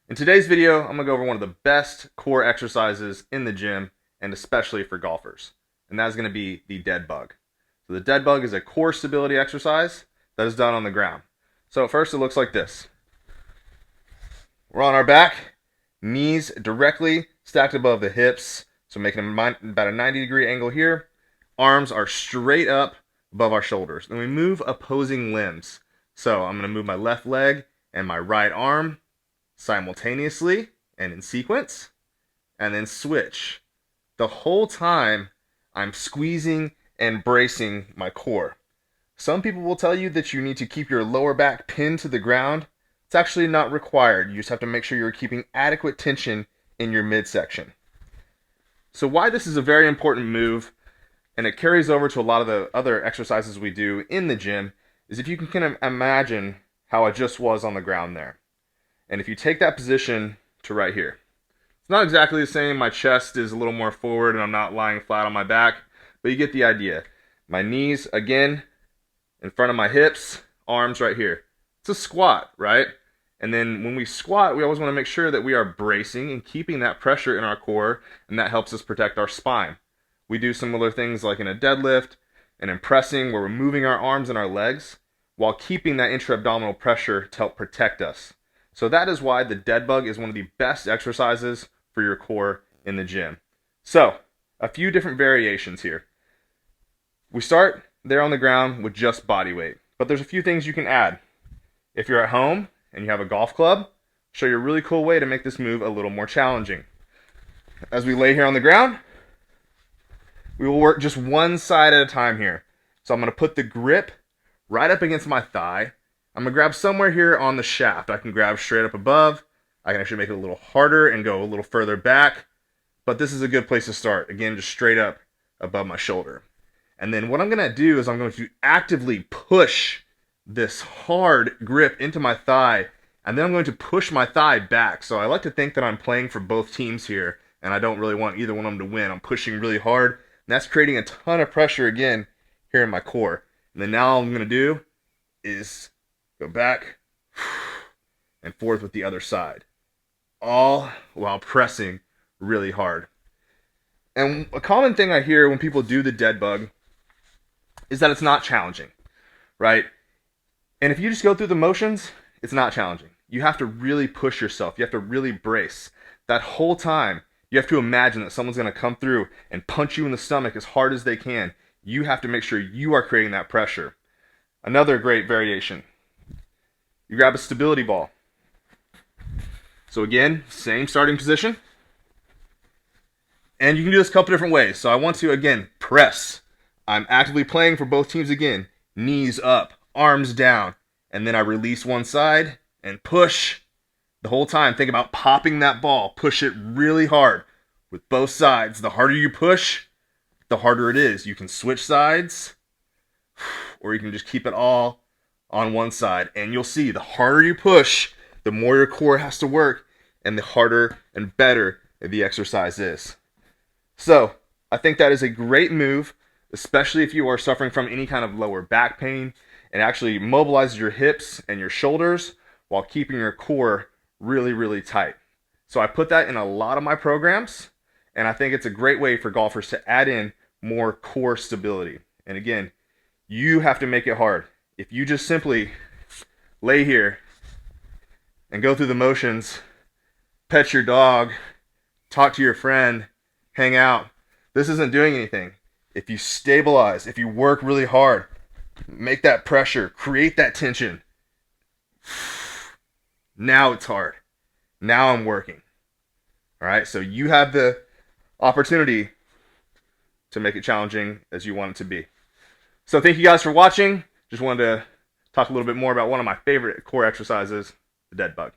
In today's video, I'm going to go over one of the best core exercises in the gym, and especially for golfers. And that is going to be the dead bug. So the dead bug is a core stability exercise that is done on the ground. So at first it looks like this. We're on our back, knees directly stacked above the hips. So making about a 90-degree angle here. Arms are straight up above our shoulders. Then we move opposing limbs. So I'm going to move my left leg and my right arm simultaneously and in sequence, and then switch. The whole time I'm squeezing and bracing my core. Some people will tell you that you need to keep your lower back pinned to the ground. It's actually not required. You just have to make sure you're keeping adequate tension in your midsection. So why this is a very important move, and it carries over to a lot of the other exercises we do in the gym, is if you can kind of imagine how I just was on the ground there. And if you take that position to right here, it's not exactly the same. My chest is a little more forward and I'm not lying flat on my back, but you get the idea. My knees, again, in front of my hips, arms right here. It's a squat, right? And then when we squat, we always want to make sure that we are bracing and keeping that pressure in our core, and that helps us protect our spine. We do similar things like in a deadlift and in pressing, where we're moving our arms and our legs while keeping that intra-abdominal pressure to help protect us. So that is why the dead bug is one of the best exercises for your core in the gym. So, a few different variations here. We start there on the ground with just body weight, but there's a few things you can add. If you're at home and you have a golf club, I'll show you a really cool way to make this move a little more challenging. As we lay here on the ground, we will work just one side at a time here. So I'm going to put the grip right up against my thigh. I'm going to grab somewhere here on the shaft. I can grab straight up above. I can actually make it a little harder and go a little further back. But this is a good place to start. Again, just straight up above my shoulder. And then what I'm going to do is I'm going to actively push this hard grip into my thigh. And then I'm going to push my thigh back. So I like to think that I'm playing for both teams here. And I don't really want either one of them to win. I'm pushing really hard. And that's creating a ton of pressure again here in my core. And then now all I'm going to do is go back and forth with the other side, all while pressing really hard. And a common thing I hear when people do the dead bug is that it's not challenging, right? And if you just go through the motions, it's not challenging. You have to really push yourself. You have to really brace. That whole time, you have to imagine that someone's going to come through and punch you in the stomach as hard as they can. You have to make sure you are creating that pressure. Another great variation. You grab a stability ball. So again, same starting position. And you can do this a couple different ways. So I want to, again, press. I'm actively playing for both teams again. Knees up, arms down. And then I release one side and push. The whole time, think about popping that ball. Push it really hard with both sides. The harder you push, the harder it is. You can switch sides, or you can just keep it all on one side. And you'll see the harder you push, the more your core has to work, and the harder and better the exercise is. So I think that is a great move, especially if you are suffering from any kind of lower back pain. It actually mobilizes your hips and your shoulders while keeping your core really, really tight. So I put that in a lot of my programs, and I think it's a great way for golfers to add in more core stability. And again, you have to make it hard. If you just simply lay here and go through the motions, pet your dog, talk to your friend, hang out, this isn't doing anything. If you stabilize, if you work really hard, make that pressure, create that tension, now it's hard. Now I'm working. All right, so you have the opportunity to make it challenging as you want it to be. So thank you guys for watching. Just wanted to talk a little bit more about one of my favorite core exercises, the dead bug.